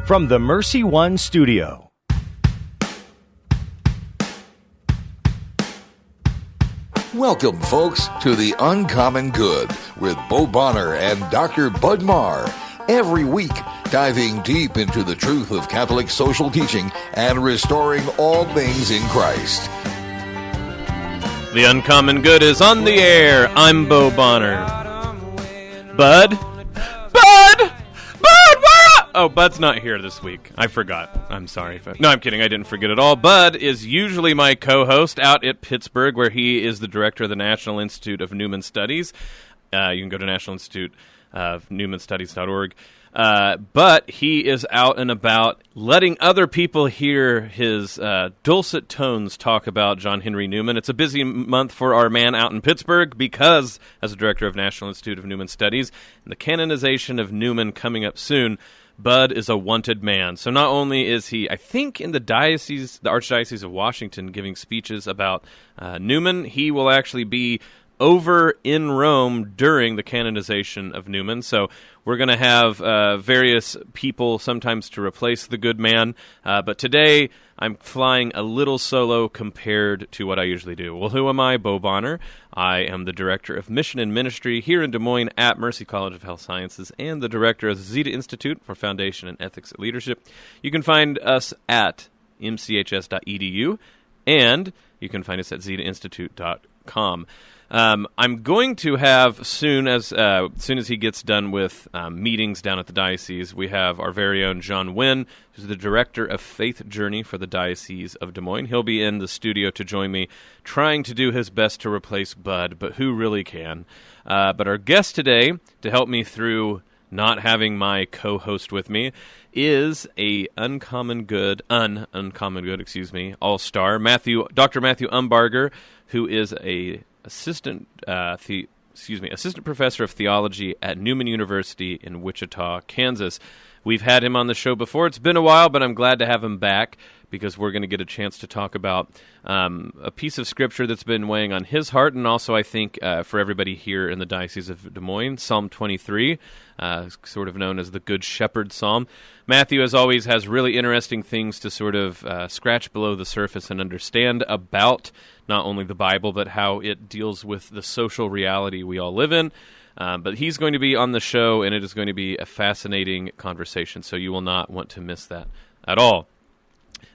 from the Mercy One studio. Welcome, folks, to The Uncommon Good with Bo Bonner and Dr. Bud Marr. Every week, diving deep into the truth of Catholic social teaching and restoring all things in Christ. The Uncommon Good is on the air. I'm Bo Bonner. Bud? Oh, Bud's not here this week. I forgot. I'm sorry. No, I'm kidding. I didn't forget at all. Bud is usually my co-host out at Pittsburgh, where he is the director of the National Institute of Newman Studies. You can go to National Institute of NewmanStudies.org. But he is out and about letting other people hear his dulcet tones talk about John Henry Newman. It's a busy month for our man out in Pittsburgh because, as the director of National Institute of Newman Studies, and the canonization of Newman coming up soon, Bud is a wanted man. So not only is he, I think, in the Archdiocese of Washington, giving speeches about Newman, he will actually be over in Rome during the canonization of Newman. So we're going to have various people sometimes to replace the good man. But today, I'm flying a little solo compared to what I usually do. Well, who am I? Bo Bonner. I am the Director of Mission and Ministry here in Des Moines at Mercy College of Health Sciences and the Director of the Zeta Institute for Foundation and Ethics at Leadership. You can find us at mchs.edu, and you can find us at zetainstitute.com. I'm going to have soon as he gets done with meetings down at the diocese, we have our very own John Huynh, who's the director of Faith Journey for the Diocese of Des Moines. He'll be in the studio to join me, trying to do his best to replace Bud, but who really can? But our guest today, to help me through not having my co-host with me, is a uncommon good, all-star, Dr. Matthew Umbarger, who is a assistant professor of theology at Newman University in Wichita, Kansas. We've had him on the show before. It's been a while, but I'm glad to have him back because we're going to get a chance to talk about a piece of scripture that's been weighing on his heart, and also, I think, for everybody here in the Diocese of Des Moines, Psalm 23, sort of known as the Good Shepherd Psalm. Matthew, as always, has really interesting things to sort of scratch below the surface and understand about not only the Bible, but how it deals with the social reality we all live in. But he's going to be on the show, and it is going to be a fascinating conversation, so you will not want to miss that at all.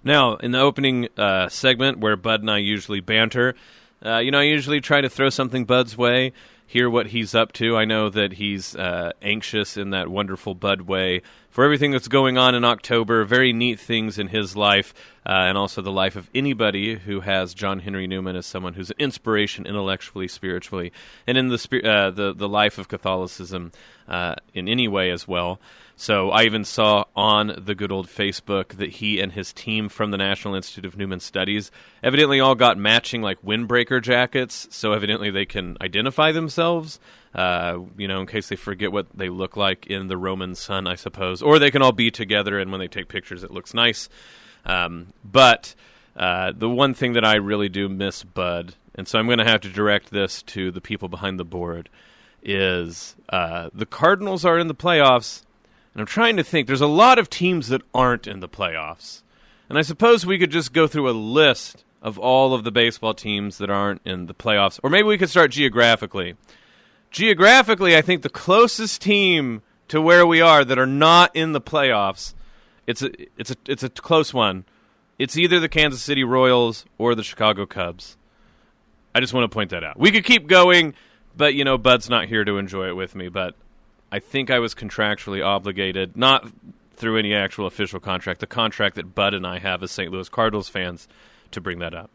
Now, in the opening segment, where Bud and I usually banter, I usually try to throw something Bud's way, hear what he's up to. I know that he's anxious in that wonderful Bud way for everything that's going on in October, very neat things in his life, and also the life of anybody who has John Henry Newman as someone who's an inspiration intellectually, spiritually, and in the life of Catholicism in any way as well. So I even saw on the good old Facebook that he and his team from the National Institute of Newman Studies evidently all got matching like windbreaker jackets, so evidently they can identify themselves, in case they forget what they look like in the Roman sun, I suppose. Or they can all be together, and when they take pictures, it looks nice. But the one thing that I really do miss, Bud, and so I'm going to have to direct this to the people behind the board, is the Cardinals are in the playoffs. And I'm trying to think, there's a lot of teams that aren't in the playoffs. And I suppose we could just go through a list of all of the baseball teams that aren't in the playoffs. Or maybe we could start geographically. Geographically, I think the closest team to where we are that are not in the playoffs, it's a close one. It's either the Kansas City Royals or the Chicago Cubs. I just want to point that out. We could keep going, but, Bud's not here to enjoy it with me, but I think I was contractually obligated, not through any actual official contract, the contract that Bud and I have as St. Louis Cardinals fans, to bring that up.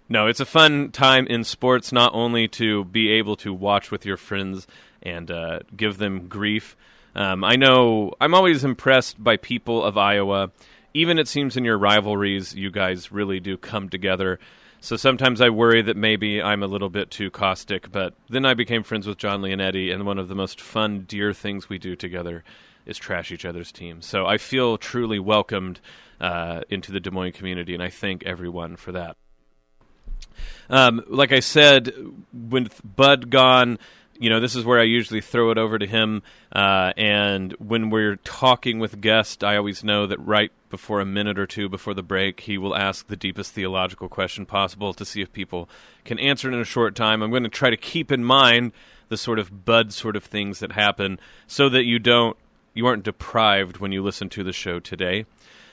No, it's a fun time in sports, not only to be able to watch with your friends and give them grief. I know I'm always impressed by people of Iowa. Even it seems in your rivalries, you guys really do come together. So sometimes I worry that maybe I'm a little bit too caustic, but then I became friends with John Leonetti, and one of the most fun, dear things we do together is trash each other's teams. So I feel truly welcomed into the Des Moines community, and I thank everyone for that. Like I said, with Bud gone, This is where I usually throw it over to him. And when we're talking with guests, I always know that right before a minute or two before the break, he will ask the deepest theological question possible to see if people can answer it in a short time. I'm going to try to keep in mind the sort of bud sort of things that happen so that you aren't deprived when you listen to the show today.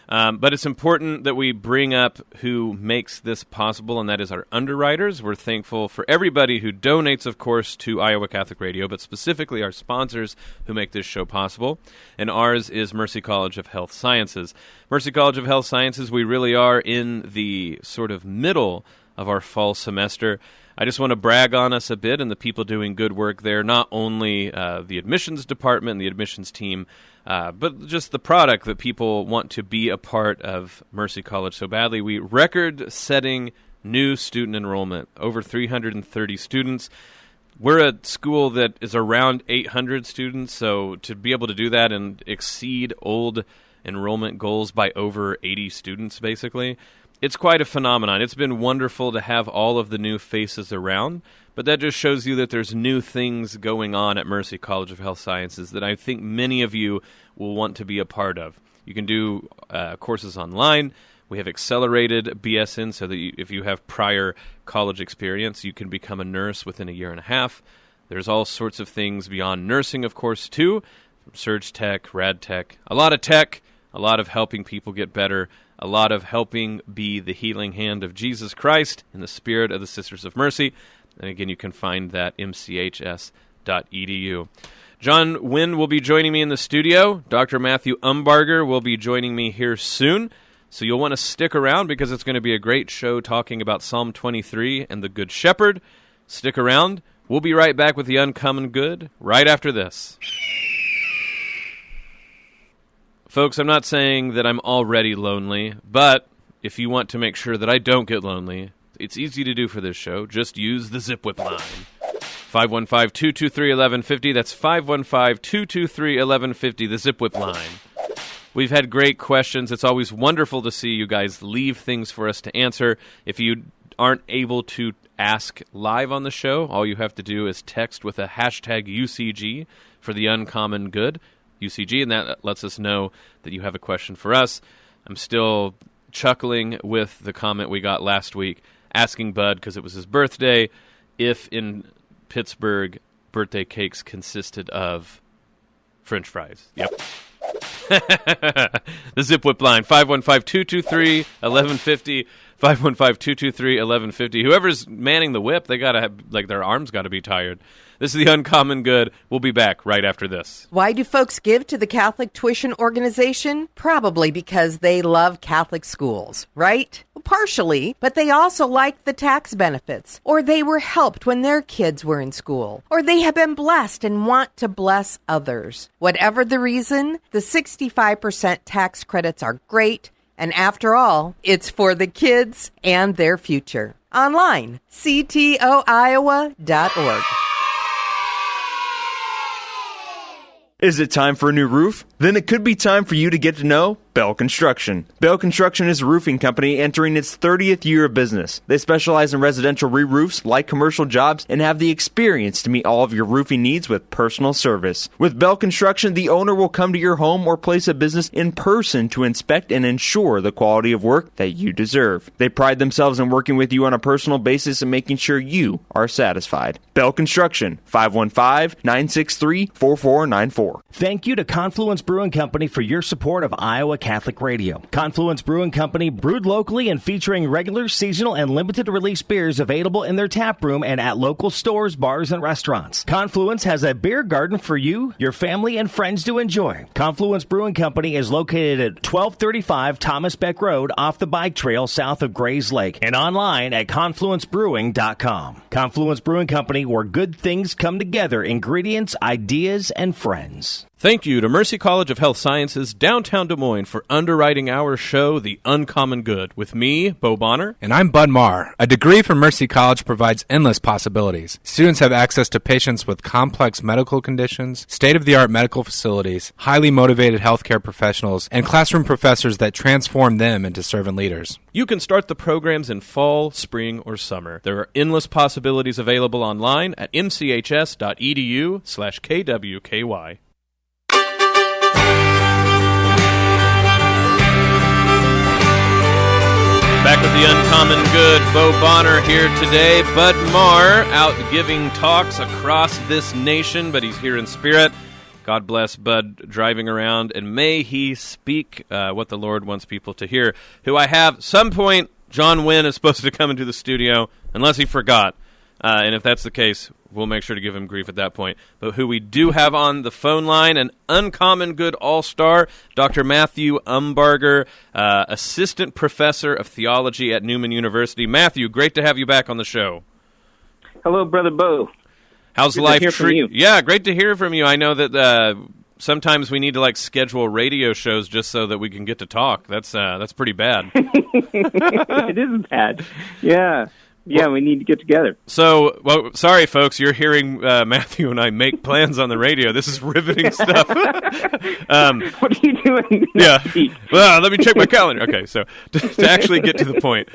But it's important that we bring up who makes this possible, and that is our underwriters. We're thankful for everybody who donates, of course, to Iowa Catholic Radio, but specifically our sponsors who make this show possible. And ours is Mercy College of Health Sciences. Mercy College of Health Sciences, we really are in the sort of middle of our fall semester. I just want to brag on us a bit and the people doing good work there, not only the admissions department and the admissions team, but just the product that people want to be a part of Mercy College so badly. We record-setting new student enrollment, over 330 students. We're a school that is around 800 students, so to be able to do that and exceed old enrollment goals by over 80 students, basically, it's quite a phenomenon. It's been wonderful to have all of the new faces around, but that just shows you that there's new things going on at Mercy College of Health Sciences that I think many of you will want to be a part of. You can do courses online. We have accelerated BSN so that if you have prior college experience, you can become a nurse within a year and a half. There's all sorts of things beyond nursing, of course, too. Surge tech, rad tech, a lot of helping people get better, a lot of helping be the healing hand of Jesus Christ in the spirit of the Sisters of Mercy. And again, you can find that mchs.edu. John Huynh will be joining me in the studio. Dr. Matthew Umbarger will be joining me here soon. So you'll want to stick around because it's going to be a great show talking about Psalm 23 and the Good Shepherd. Stick around. We'll be right back with the Uncommon Good right after this. Folks, I'm not saying that I'm already lonely, but if you want to make sure that I don't get lonely, it's easy to do for this show. Just use the Zipwhip line. 515-223-1150. That's 515-223-1150, the Zipwhip line. We've had great questions. It's always wonderful to see you guys leave things for us to answer. If you aren't able to ask live on the show, all you have to do is text with a hashtag UCG for the Uncommon Good. UCG, and that lets us know that you have a question for us. I'm still chuckling with the comment we got last week, asking Bud, because it was his birthday, if in Pittsburgh birthday cakes consisted of French fries. Yep. The Zipwhip line, 515-223-1150, 515-223-1150. Whoever's manning the whip, they got to have, their arms got to be tired. This is the Uncommon Good. We'll be back right after this. Why do folks give to the Catholic Tuition Organization? Probably because they love Catholic schools, right? Well, partially, but they also like the tax benefits, or they were helped when their kids were in school, or they have been blessed and want to bless others. Whatever the reason, the 65% tax credits are great, and after all, it's for the kids and their future. Online, ctoiowa.org. Is it time for a new roof? Then it could be time for you to get to know Bell Construction. Bell Construction is a roofing company entering its 30th year of business. They specialize in residential re-roofs, like commercial jobs, and have the experience to meet all of your roofing needs with personal service. With Bell Construction, the owner will come to your home or place of business in person to inspect and ensure the quality of work that you deserve. They pride themselves in working with you on a personal basis and making sure you are satisfied. Bell Construction, 515-963-4494. Thank you to Confluence Brewing Company for your support of Iowa Catholic Radio. Confluence Brewing Company, brewed locally and featuring regular, seasonal, and limited release beers available in their tap room and at local stores, bars, and restaurants. Confluence has a beer garden for you, your family, and friends to enjoy. Confluence Brewing Company is located at 1235 Thomas Beck Road off the bike trail south of Grays Lake and online at confluencebrewing.com. Confluence Brewing Company, where good things come together, ingredients, ideas, and friends. Thank you to Mercy College of Health Sciences, downtown Des Moines, for underwriting our show, The Uncommon Good, with me, Bo Bonner. And I'm Bud Marr. A degree from Mercy College provides endless possibilities. Students have access to patients with complex medical conditions, state-of-the-art medical facilities, highly motivated healthcare professionals, and classroom professors that transform them into servant leaders. You can start the programs in fall, spring, or summer. There are endless possibilities available online at mchs.edu/kwky. Back with the Uncommon Good, Bo Bonner here today. Bud Marr out giving talks across this nation, but he's here in spirit. God bless Bud driving around, and may he speak what the Lord wants people to hear. Who I have, some point, John Wynn is supposed to come into the studio, unless he forgot. And if that's the case, we'll make sure to give him grief at that point. But who we do have on the phone line, an Uncommon Good all-star, Dr. Matthew Umbarger, Assistant Professor of Theology at Newman University. Matthew, great to have you back on the show. Hello, Brother Bo. How's Good life to hear from you. Yeah, great to hear from you. I know that sometimes we need to schedule radio shows just so that we can get to talk. That's pretty bad. It is bad. Yeah. Yeah, we need to get together. So, sorry, folks, you're hearing Matthew and I make plans on the radio. This is riveting stuff. What are you doing? Yeah. Well, let me check my calendar. Okay, so to actually get to the point.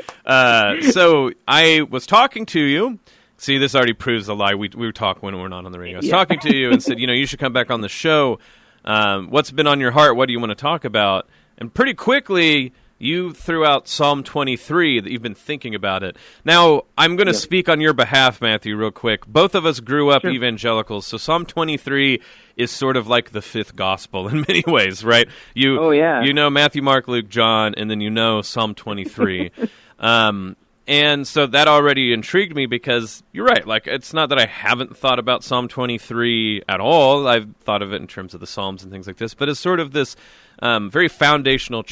So I was talking to you. See, this already proves a lie. We talk when we're not on the radio. I was talking to you and said, you should come back on the show. What's been on your heart? What do you want to talk about? And pretty quickly, you threw out Psalm 23, that you've been thinking about it. Now, I'm going to speak on your behalf, Matthew, real quick. Both of us grew up evangelicals, so Psalm 23 is sort of like the fifth gospel in many ways, right? You know Matthew, Mark, Luke, John, and then you know Psalm 23. And so that already intrigued me because you're right. It's not that I haven't thought about Psalm 23 at all. I've thought of it in terms of the Psalms and things like this, but it's sort of this very foundational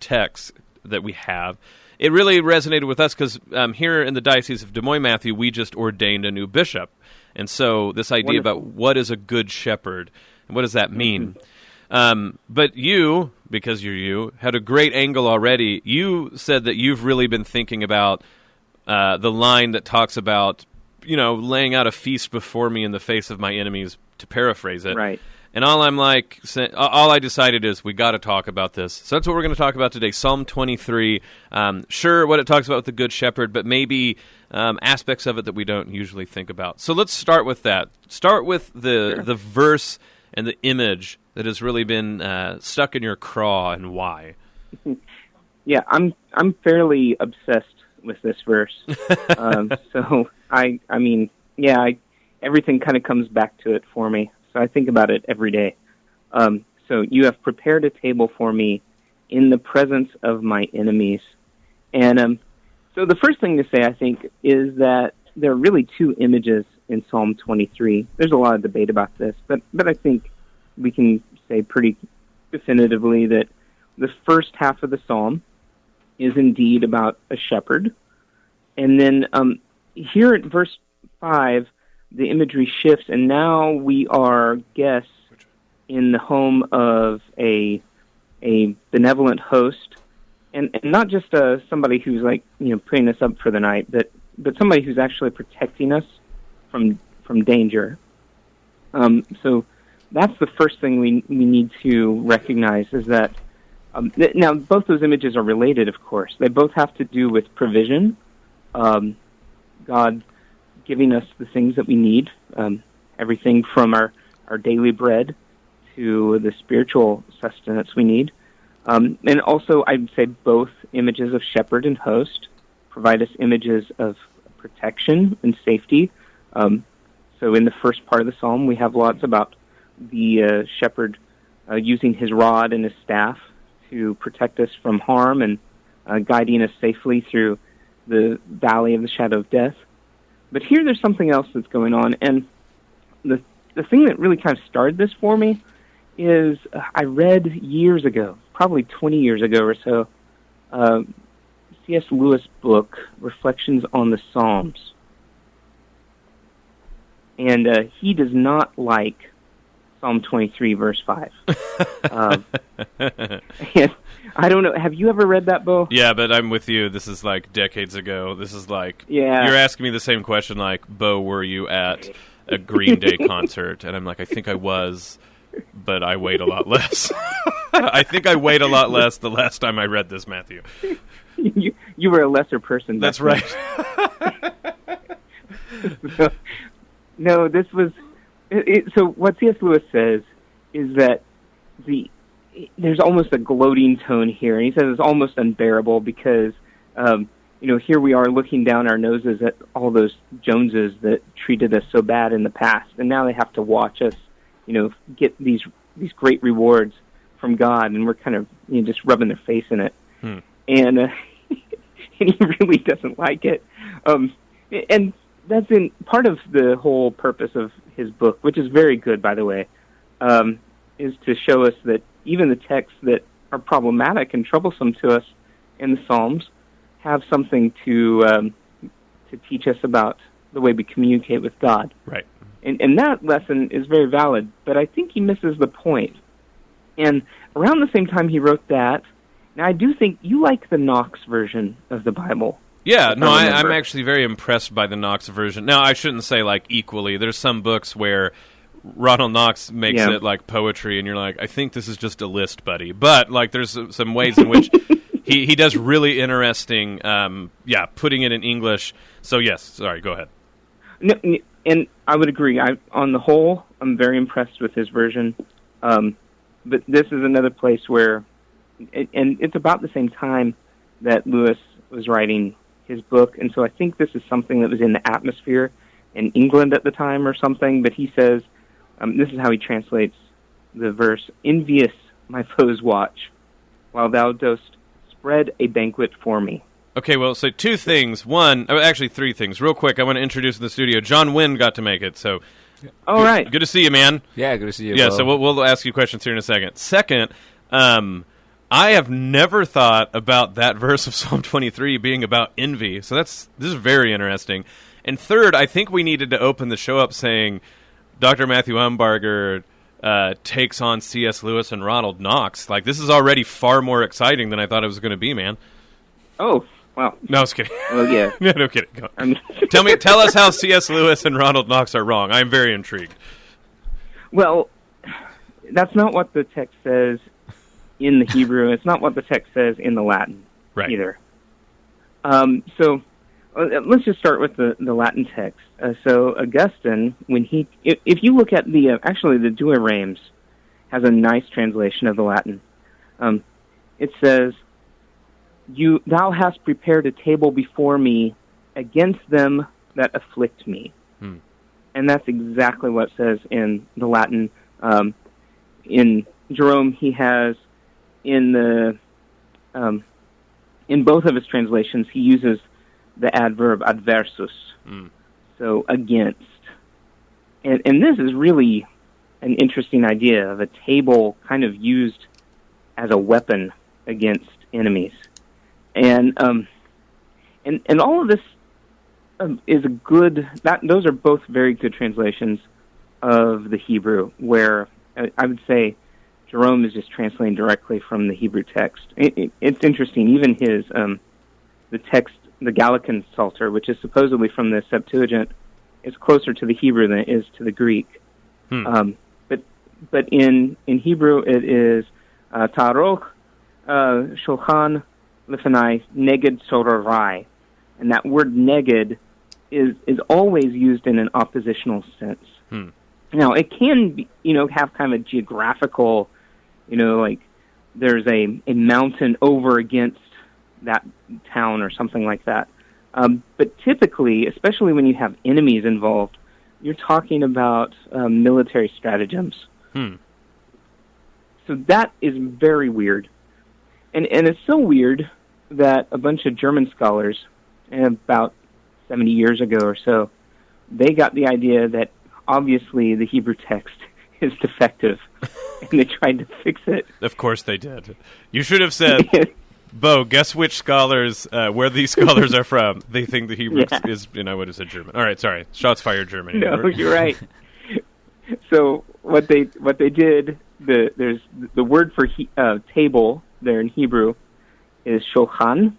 text that we have. It really resonated with us because here in the Diocese of Des Moines, Matthew, we just ordained a new bishop. And so this idea about what is a good shepherd and what does that mean? But you, because you're you, had a great angle already. You said that you've really been thinking about the line that talks about, laying out a feast before me in the face of my enemies, to paraphrase it. Right. And all I decided is we got to talk about this. So that's what we're going to talk about today, Psalm 23. Sure, what it talks about with the Good Shepherd, but maybe aspects of it that we don't usually think about. So let's start with that. Start with the verse and the image that has really been stuck in your craw, and why. Yeah, I'm fairly obsessed with this verse. So everything kind of comes back to it for me. So I think about it every day. So you have prepared a table for me in the presence of my enemies. And so the first thing to say, I think, is that there are really two images in Psalm 23. There's a lot of debate about this, but I think we can say pretty definitively that the first half of the psalm is indeed about a shepherd. And then here at verse 5, the imagery shifts, and now we are guests in the home of a benevolent host, and not just somebody who's putting us up for the night, but somebody who's actually protecting us from danger. So that's the first thing we need to recognize, is that now both those images are related, of course. They both have to do with provision, God giving us the things that we need, everything from our daily bread to the spiritual sustenance we need. And also, I'd say both images of shepherd and host provide us images of protection and safety. So in the first part of the psalm, we have lots about the shepherd using his rod and his staff to protect us from harm and guiding us safely through the valley of the shadow of death. But here there's something else that's going on, and the thing that really kind of started this for me is I read years ago, probably 20 years ago or so, C.S. Lewis' book, Reflections on the Psalms. And he does not like Psalm 23, verse 5. And I don't know. Have you ever read that, Bo? Yeah, but I'm with you. This is like decades ago. This is like, Yeah. You're asking me the same question like, Bo, were you at a Green Day concert? And I'm like, I think I was, but I weighed a lot less. I think I weighed a lot less the last time I read this, Matthew. You were a lesser person. That's right. No, this was... So what C.S. Lewis says is that there's almost a gloating tone here, and he says it's almost unbearable because, here we are looking down our noses at all those Joneses that treated us so bad in the past, and now they have to watch us, get these great rewards from God, and we're kind of just rubbing their face in it, and and he really doesn't like it, and that's in part of the whole purpose of his book, which is very good, by the way, is to show us that even the texts that are problematic and troublesome to us in the Psalms have something to teach us about the way we communicate with God. Right. And that lesson is very valid, but I think he misses the point. And around the same time he wrote that, now I do think you like the Knox version of the Bible. Yeah, no, I'm actually very impressed by the Knox version. Now, I shouldn't say, equally. There's some books where Ronald Knox makes it like poetry, and you're like, I think this is just a list, buddy. But, there's some ways in which he does really interesting, putting it in English. So, yes, sorry, go ahead. No, and I would agree. On the whole, I'm very impressed with his version. But this is another place where, and it's about the same time that Lewis was writing his book, and so I think this is something that was in the atmosphere in England at the time or something, but he says, this is how he translates the verse, "Envious my foes watch, while thou dost spread a banquet for me." Okay, well, so two things. One, actually three things. Real quick, I want to introduce in the studio, John Wynn got to make it, so... All right. Good to see you, man. Yeah, good to see you. Yeah, Bo. so we'll ask you questions here in a second. Second, I have never thought about that verse of Psalm 23 being about envy, so this is very interesting. And third, I think we needed to open the show up saying Dr. Matthew Umbarger takes on C.S. Lewis and Ronald Knox. This is already far more exciting than I thought it was going to be, man. Oh, well. No, I was kidding. Well, yeah. No kidding. Go on. Tell us how C.S. Lewis and Ronald Knox are wrong. I'm very intrigued. Well, that's not what the text says in the Hebrew. It's not what the text says in the Latin either. So let's just start with the Latin text. So Augustine, if you look at the Douay-Rheims has a nice translation of the Latin. It says, "Thou hast prepared a table before me against them that afflict me." And that's exactly what it says in the Latin. In Jerome, he has in both of his translations, he uses the adverb adversus, so against. And this is really an interesting idea of a table kind of used as a weapon against enemies. And all of this is a good... those are both very good translations of the Hebrew, where I would say Jerome is just translating directly from the Hebrew text. It's interesting. Even his the text, the Gallican Psalter, which is supposedly from the Septuagint, is closer to the Hebrew than it is to the Greek. But in Hebrew it is Taroch Shulchan Lefenai Neged Sorarai, and that word neged is always used in an oppositional sense. Now, it can be, have kind of a geographical, there's a mountain over against that town or something like that. But typically, especially when you have enemies involved, you're talking about military stratagems. So that is very weird. And it's so weird that a bunch of German scholars, about 70 years ago or so, they got the idea that obviously the Hebrew text is defective, and they tried to fix it. Of course they did. You should have said, Bo, guess which scholars, where these scholars are from. They think the Hebrew is, I would have said German. All right, sorry. Shots fired, Germany. No, you're right. So what they did, there's the word for table there in Hebrew is shulchan,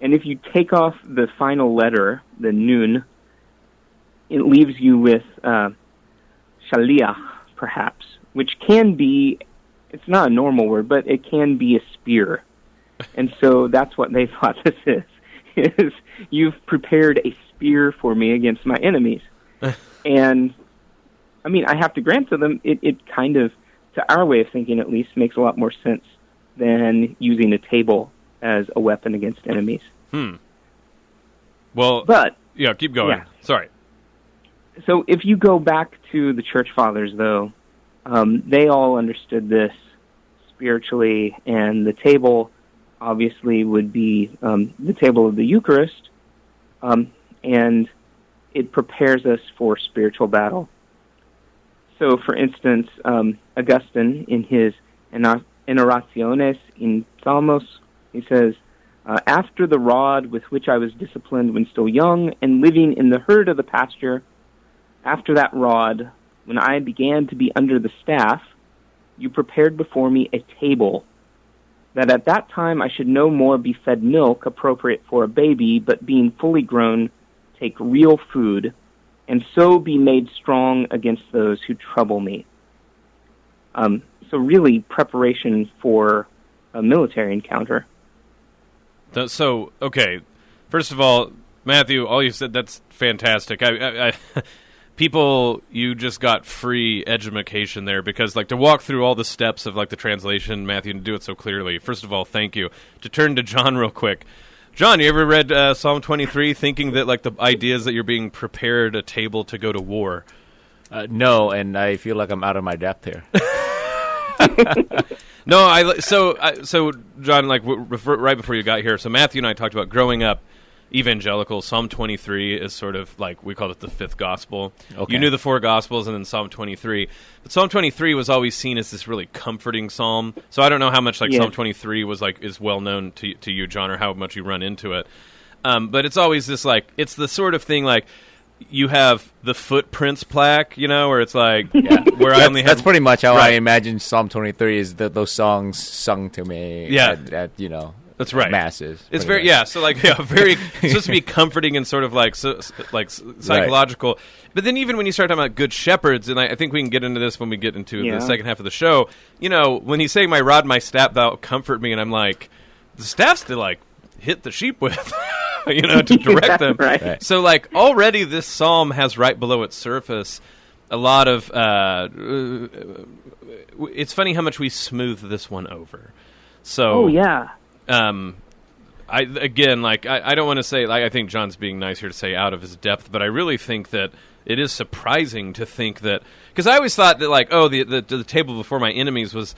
and if you take off the final letter, the nun, it leaves you with shaliach, perhaps, which can be, it's not a normal word, but it can be a spear. And so that's what they thought this is you've prepared a spear for me against my enemies. And, I mean, I have to grant to them, it kind of, to our way of thinking at least, makes a lot more sense than using a table as a weapon against enemies. Well, but yeah, keep going. Yeah. Sorry. So if you go back to the church fathers, though, they all understood this spiritually, and the table obviously would be the table of the Eucharist, and it prepares us for spiritual battle. So, for instance, Augustine, in his Enarraciones in Salmos, he says, after the rod with which I was disciplined when still young and living in the herd of the pasture, after that rod, when I began to be under the staff, you prepared before me a table, that at that time I should no more be fed milk appropriate for a baby, but being fully grown, take real food, and so be made strong against those who trouble me. So really, preparation for a military encounter. So, okay, first of all, Matthew, all you said, that's fantastic. I people, you just got free edumacation there, because, like, to walk through all the steps of, like, the translation, Matthew, and do it so clearly, first of all, thank you. To turn to John real quick. John, you ever read Psalm 23 thinking that, like, the idea is that you're being prepared a table to go to war? No, and I feel like I'm out of my depth here. No, so John, like right before you got here, so Matthew and I talked about growing up evangelical. Psalm 23 is sort of like, we called it the fifth gospel. Okay. You knew the four gospels and then Psalm 23. But Psalm 23 was always seen as this really comforting psalm. So I don't know how much Psalm 23 was is well known to you, John, or how much you run into it. But it's always this, like, it's the sort of thing like, you have the footprints plaque, where it's like, where I only have... That's pretty much how I imagine Psalm 23 is those songs sung to me at that's right. masses. It's very, so like, very, it's supposed to be comforting and sort of like, psychological. Right. But then even when you start talking about good shepherds, and I think we can get into this when we get into the second half of the show, when he's saying, my rod, my staff, thou comfort me, and I'm like, the staff's to, like, hit the sheep with... to direct them. Right. So, like, already this psalm has right below its surface a lot of... it's funny how much we smooth this one over. So, I don't want to say... I think John's being nice here to say out of his depth, but I really think that it is surprising to think that... Because I always thought that, like, the table before my enemies was...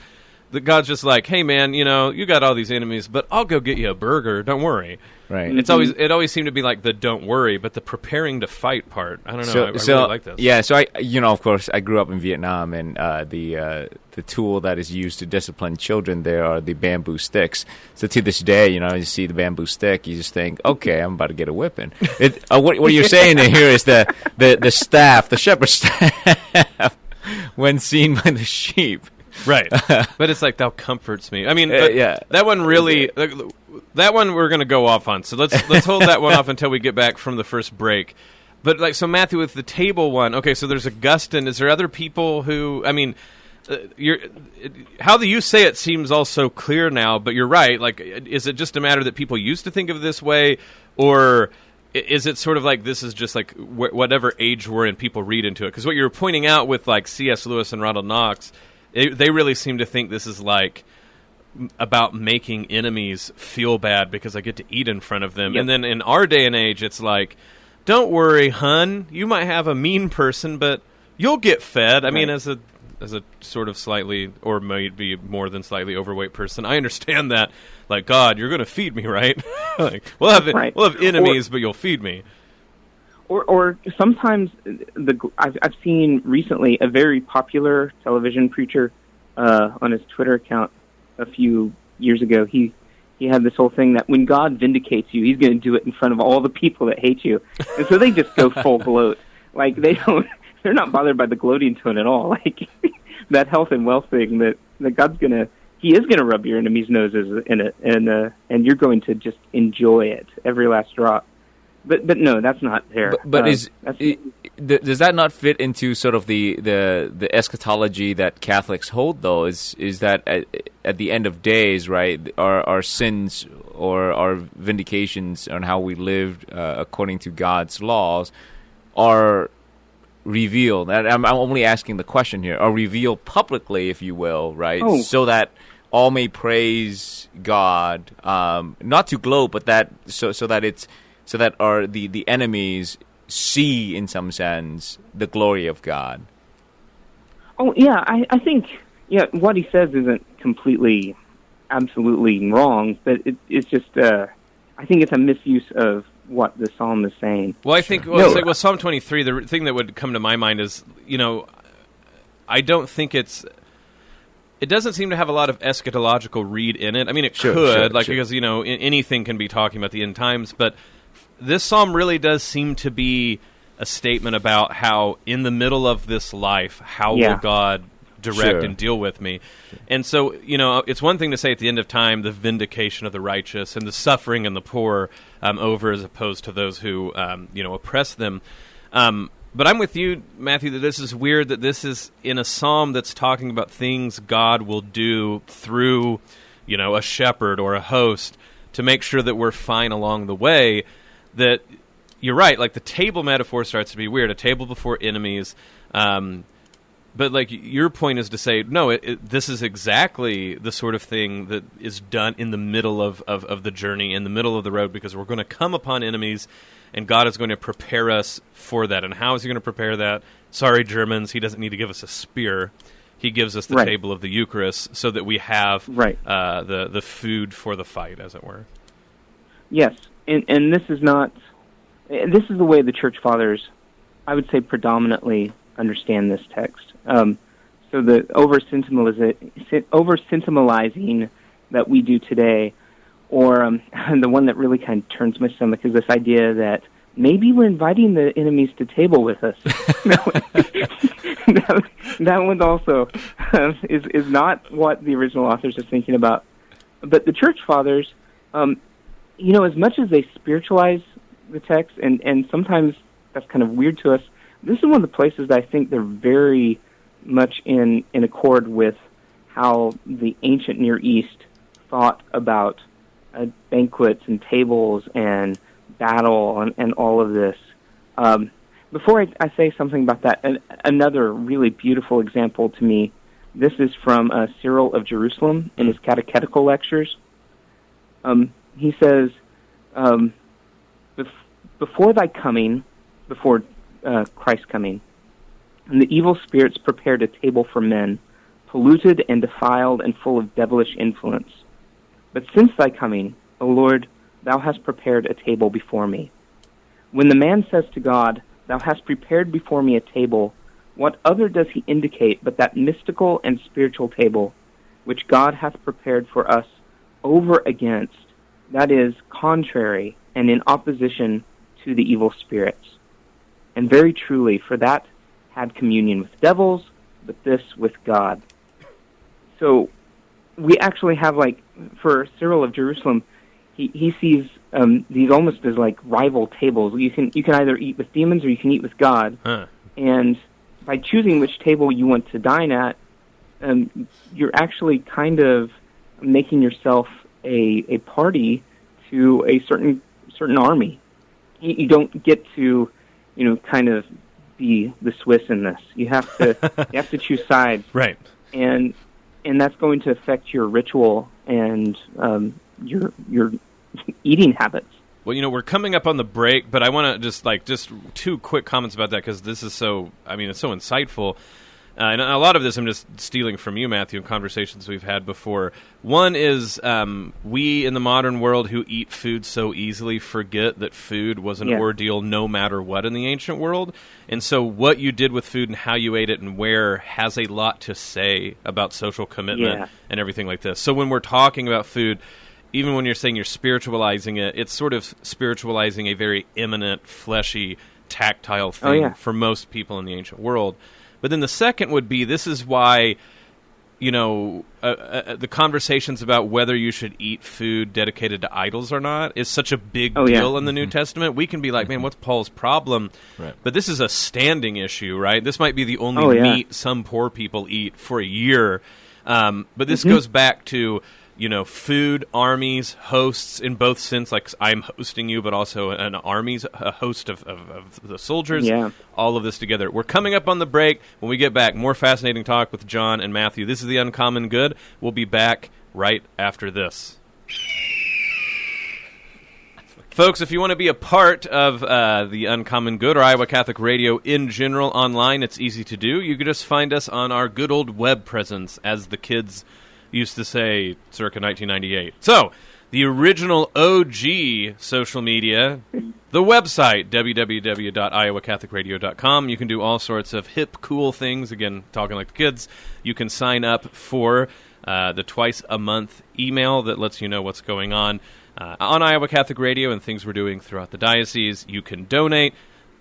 That God's just like, hey, man, you got all these enemies, but I'll go get you a burger. Don't worry. Right. Mm-hmm. It always seemed to be like the don't worry, but the preparing to fight part. I don't know. I really like this. Yeah. So of course, I grew up in Vietnam, and the tool that is used to discipline children there are the bamboo sticks. So to this day, you see the bamboo stick, you just think, okay, I'm about to get a whipping. What you're saying here is the staff, the shepherd staff, when seen by the sheep. Right, but it's like, thou comforts me. I mean, that one really, that one we're going to go off on. So let's hold that one off until we get back from the first break. But so Matthew, with the table one, okay, so there's Augustine. Is there other people who, I mean, how you say it seems all so clear now, but you're right. Like, is it just a matter that people used to think of it this way, or is it sort of like this is just like whatever age we're in, people read into it? Because what you're pointing out with like C.S. Lewis and Ronald Knox, they really seem to think this is like about making enemies feel bad because I get to eat in front of them. Yep. And then in our day and age, it's like, don't worry, hun, you might have a mean person, but you'll get fed. I mean, as a sort of slightly, or maybe more than slightly overweight person, I understand that. Like, God, you're going to feed me, right? Like, we'll have enemies, but you'll feed me. Or sometimes I've seen recently a very popular television preacher on his Twitter account a few years ago. He had this whole thing that when God vindicates you, he's going to do it in front of all the people that hate you. And so they just go full gloat. Like they they're not bothered by the gloating tone at all. Like that health and wealth thing that God's He is gonna rub your enemies' noses in it, and you're going to just enjoy it, every last drop. But no, that's not there. But does that not fit into sort of the eschatology that Catholics hold, though? Is that at the end of days, right, our sins or our vindications on how we lived according to God's laws are revealed? And I'm only asking the question here. Are revealed publicly, if you will, right? Oh. So that all may praise God, not to gloat, but that so that the enemies see, in some sense, the glory of God. Oh, yeah, I think what he says isn't completely, absolutely wrong, but it's just, I think it's a misuse of what the psalm is saying. Well, I think, with Psalm 23, the thing that would come to my mind is, I don't think it doesn't seem to have a lot of eschatological read in it. I mean, it could, because, anything can be talking about the end times, but this psalm really does seem to be a statement about how, in the middle of this life, how will God direct and deal with me? And so, it's one thing to say at the end of time, the vindication of the righteous and the suffering and the poor over as opposed to those who, oppress them. But I'm with you, Matthew, that this is weird that this is in a psalm that's talking about things God will do through, a shepherd or a host to make sure that we're fine along the way. That you're right, like the table metaphor starts to be weird, a table before enemies. But like your point is to say, no, this is exactly the sort of thing that is done in the middle of the journey, in the middle of the road, because we're going to come upon enemies, and God is going to prepare us for that. And how is he going to prepare that? Sorry, Germans, he doesn't need to give us a spear. He gives us the table of the Eucharist so that we have the food for the fight, as it were. Yes. And this is the way the Church Fathers, I would say, predominantly understand this text. So the over-sentimentalizing that we do today, or the one that really kind of turns my stomach, is this idea that maybe we're inviting the enemies to table with us. that one also is not what the original authors are thinking about. But the Church Fathers, as much as they spiritualize the text, and sometimes that's kind of weird to us, this is one of the places that I think they're very much in accord with how the ancient Near East thought about banquets and tables and battle and all of this. Before I say something about that, another really beautiful example to me, this is from Cyril of Jerusalem in his catechetical lectures. He says, before Christ's coming, and the evil spirits prepared a table for men, polluted and defiled and full of devilish influence. But since thy coming, O Lord, thou hast prepared a table before me. When the man says to God, thou hast prepared before me a table, what other does he indicate but that mystical and spiritual table, which God hath prepared for us over against, that is, contrary and in opposition to the evil spirits? And very truly, for that had communion with devils, but this with God. So we actually have, for Cyril of Jerusalem, he sees these almost as like rival tables. You can either eat with demons or you can eat with God. And by choosing which table you want to dine at, you're actually kind of making yourself a party to a certain army. You don't get to, kind of be the Swiss in this. You have to choose sides, right? And that's going to affect your ritual and your eating habits. Well, we're coming up on the break, but I want to just two quick comments about that, because this is it's so insightful. And a lot of this I'm just stealing from you, Matthew, in conversations we've had before. One is we in the modern world who eat food so easily forget that food was an ordeal no matter what in the ancient world. And so what you did with food and how you ate it and where has a lot to say about social commitment and everything like this. So when we're talking about food, even when you're saying you're spiritualizing it, it's sort of spiritualizing a very imminent, fleshy tactile thing for most people in the ancient world. But then the second would be, this is why, the conversations about whether you should eat food dedicated to idols or not is such a big deal in the New Testament. We can be like, man, what's Paul's problem? Right. But this is a standing issue, right? This might be the only meat some poor people eat for a year. But this goes back to, food, armies, hosts in both sense, like I'm hosting you, but also an army's a host of the soldiers. Yeah. All of this together. We're coming up on the break. When we get back, more fascinating talk with John and Matthew. This is The Uncommon Good. We'll be back right after this. Folks, if you want to be a part of The Uncommon Good or Iowa Catholic Radio in general online, it's easy to do. You can just find us on our good old web presence, as the kids used to say circa 1998. So, the original OG social media, the website, www.iowacatholicradio.com. You can do all sorts of hip, cool things. Again, talking like the kids. You can sign up for the twice-a-month email that lets you know what's going on Iowa Catholic Radio and things we're doing throughout the diocese. You can donate.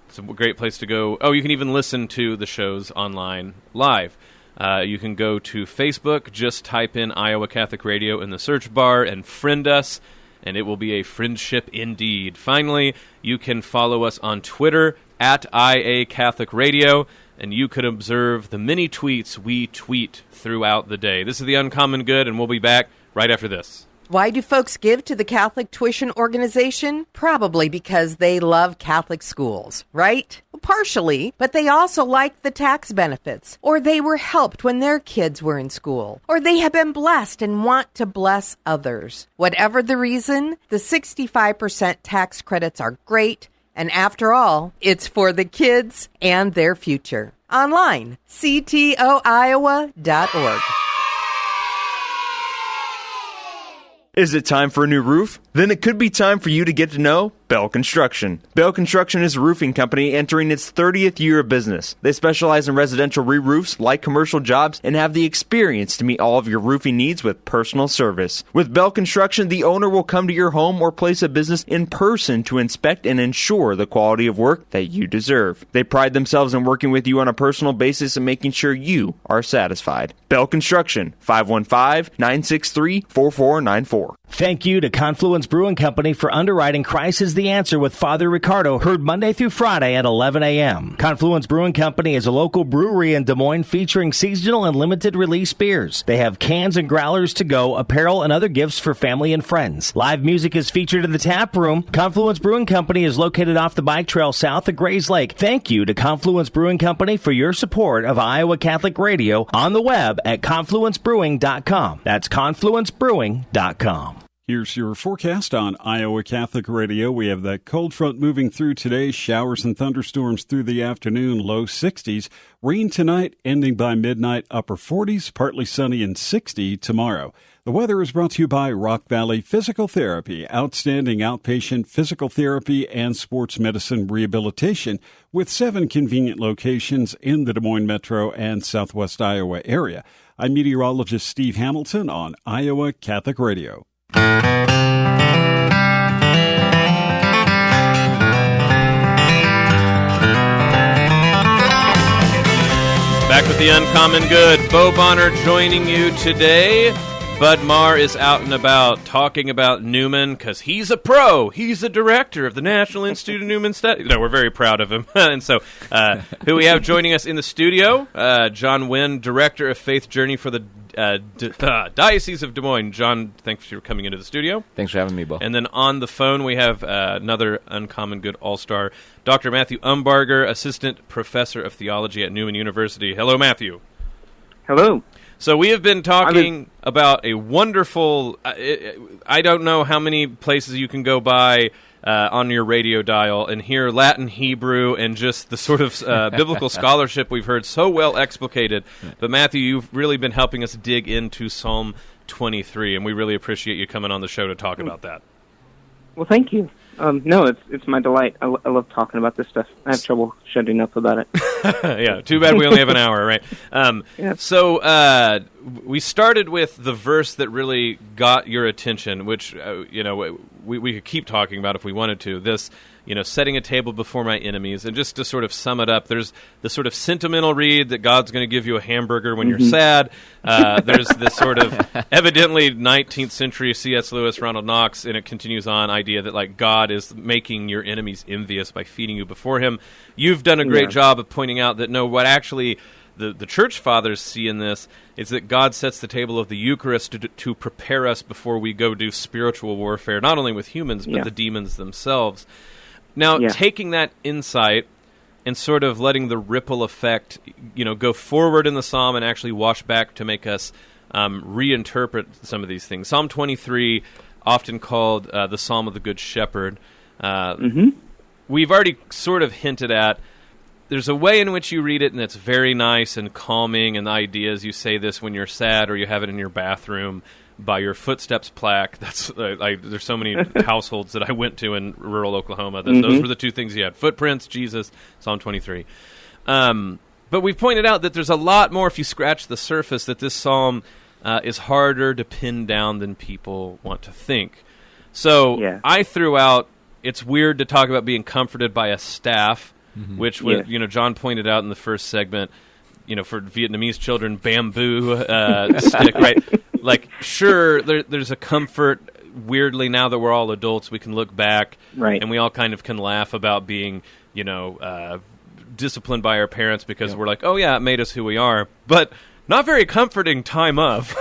It's a great place to go. Oh, you can even listen to the shows online live. You can go to Facebook, just type in Iowa Catholic Radio in the search bar and friend us, and it will be a friendship indeed. Finally, you can follow us on Twitter, @IA Catholic Radio, and you could observe the many tweets we tweet throughout the day. This is The Uncommon Good, and we'll be back right after this. Why do folks give to the Catholic Tuition Organization? Probably because they love Catholic schools, right? Well, partially, but they also like the tax benefits, or they were helped when their kids were in school, or they have been blessed and want to bless others. Whatever the reason, the 65% tax credits are great, and after all, it's for the kids and their future. Online, ctoiowa.org. Is it time for a new roof? Then it could be time for you to get to know Bell Construction. Bell Construction is a roofing company entering its 30th year of business. They specialize in residential re-roofs, light commercial jobs, and have the experience to meet all of your roofing needs with personal service. With Bell Construction, the owner will come to your home or place of business in person to inspect and ensure the quality of work that you deserve. They pride themselves in working with you on a personal basis and making sure you are satisfied. Bell Construction, 515-963-4494. Thank you to Confluence Brewing Company for underwriting Christ is the Answer with Father Ricardo, heard Monday through Friday at 11 a.m. Confluence Brewing Company is a local brewery in Des Moines featuring seasonal and limited release beers. They have cans and growlers to go, apparel, and other gifts for family and friends. Live music is featured in the tap room. Confluence Brewing Company is located off the bike trail south of Grays Lake. Thank you to Confluence Brewing Company for your support of Iowa Catholic Radio on the web at confluencebrewing.com. That's confluencebrewing.com. Here's your forecast on Iowa Catholic Radio. We have that cold front moving through today. Showers and thunderstorms through the afternoon, low 60s. Rain tonight, ending by midnight, upper 40s. Partly sunny and 60 tomorrow. The weather is brought to you by Rock Valley Physical Therapy, outstanding outpatient physical therapy and sports medicine rehabilitation with 7 convenient locations in the Des Moines metro and southwest Iowa area. I'm meteorologist Steve Hamilton on Iowa Catholic Radio. Back with The Uncommon Good. Bo Bonner joining you today. Bud Marr is out and about talking about Newman because he's a pro. He's the director of the National Institute of Newman Studies. No, we're very proud of him. And so who we have joining us in the studio, John Huynh, director of Faith Journey for the Diocese of Des Moines. John, thanks for coming into the studio. Thanks for having me, Bo. And then on the phone we have another Uncommon Good all-star, Dr. Matthew Umbarger, assistant professor of theology at Newman University. Hello, Matthew. Hello. So we have been talking about a wonderful, I don't know how many places you can go by on your radio dial and hear Latin, Hebrew, and just the sort of biblical scholarship we've heard so well explicated. But Matthew, you've really been helping us dig into Psalm 23, and we really appreciate you coming on the show to talk about that. Well, thank you. No, it's my delight. I love talking about this stuff. I have trouble shutting up about it. Yeah, too bad we only have an hour, right? Yeah. So we started with the verse that really got your attention, which we could keep talking about if we wanted to. This, setting a table before my enemies, and just to sort of sum it up, there's the sort of sentimental read that God's going to give you a hamburger when you're sad. There's this sort of evidently 19th century C.S. Lewis, Ronald Knox, and it continues on, idea that like God is making your enemies envious by feeding you before Him. You've done a great job of pointing out that no, what actually the church fathers see in this is that God sets the table of the Eucharist to prepare us before we go do spiritual warfare, not only with humans, but the demons themselves. Now, taking that insight and sort of letting the ripple effect, go forward in the psalm and actually wash back to make us reinterpret some of these things. Psalm 23, often called the Psalm of the Good Shepherd, we've already sort of hinted at. There's a way in which you read it, and it's very nice and calming, and the idea is you say this when you're sad, or you have it in your bathroom by your footsteps plaque. That's there's so many households that I went to in rural Oklahoma. Those were the two things you had: footprints, Jesus, Psalm 23. But we've pointed out that there's a lot more, if you scratch the surface, that this psalm is harder to pin down than people want to think. So I threw out, it's weird to talk about being comforted by a staff, which John pointed out in the first segment, for Vietnamese children, bamboo stick, right? Like, sure, there's a comfort. Weirdly, now that we're all adults, we can look back, and we all kind of can laugh about being, disciplined by our parents because we're like, oh yeah, it made us who we are. But not very comforting time of.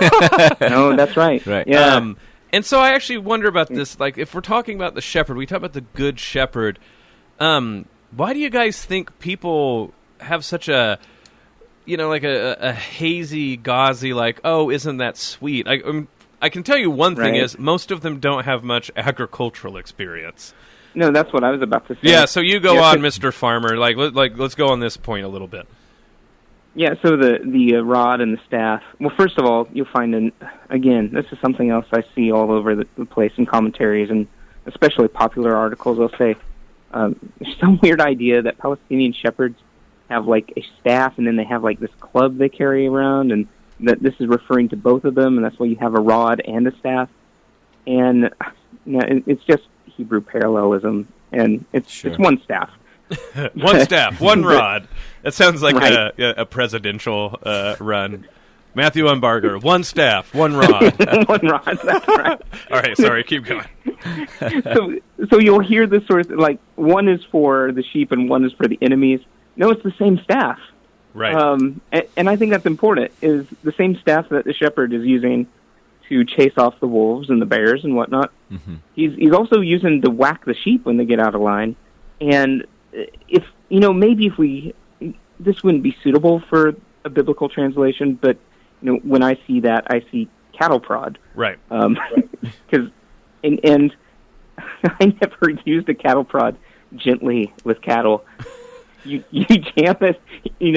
No, that's right. Yeah. And so I actually wonder about this. Like, if we're talking about the shepherd, we talk about the good shepherd. Why do you guys think people have such a, a hazy, gauzy, like, oh, isn't that sweet? I can tell you one thing is most of them don't have much agricultural experience. No, that's what I was about to say. Yeah, so you go on, Mr. Farmer. Let's go on this point a little bit. Yeah, so the rod and the staff. Well, first of all, you'll find, again, this is something else I see all over the place in commentaries and especially popular articles. They'll say, there's some weird idea that Palestinian shepherds have like a staff and then they have like this club they carry around, and that this is referring to both of them, and that's why you have a rod and a staff. And it's just Hebrew parallelism, and it's one staff. One staff, one rod. That sounds like a presidential run. Matthew Umbarger, one staff, one rod. One rod, that's right. All right, sorry, keep going. So you'll hear this sort of, like, one is for the sheep and one is for the enemies. No, it's the same staff. Right. And I think that's important, is the same staff that the shepherd is using to chase off the wolves and the bears and whatnot. He's also using to whack the sheep when they get out of line. And if, maybe this wouldn't be suitable for a biblical translation, but, when I see that, I see cattle prod. Right. Because, and I never used a cattle prod gently with cattle. You jam it,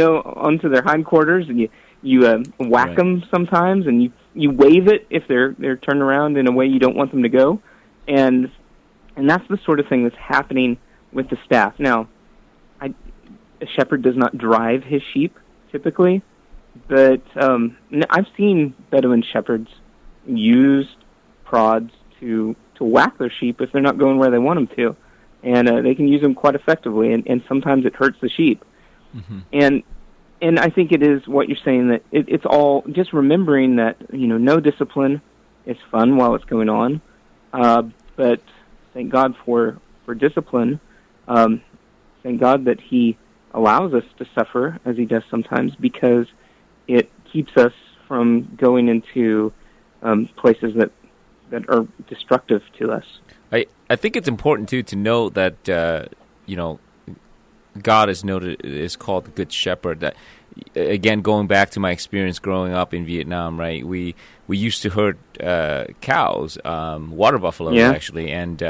onto their hindquarters, and you whack them sometimes, and you wave it if they're turned around in a way you don't want them to go, and that's the sort of thing that's happening with the staff. Now, a shepherd does not drive his sheep typically, but I've seen Bedouin shepherds use prods to whack their sheep if they're not going where they want them to. And they can use them quite effectively, and sometimes it hurts the sheep. And I think it is what you're saying, that it's all just remembering that, no discipline is fun while it's going on. But thank God for discipline. Thank God that He allows us to suffer, as He does sometimes, because it keeps us from going into places that are destructive to us. I think it's important too to know that God is called the Good Shepherd. That, again, going back to my experience growing up in Vietnam, right? We used to herd cows, water buffaloes actually, and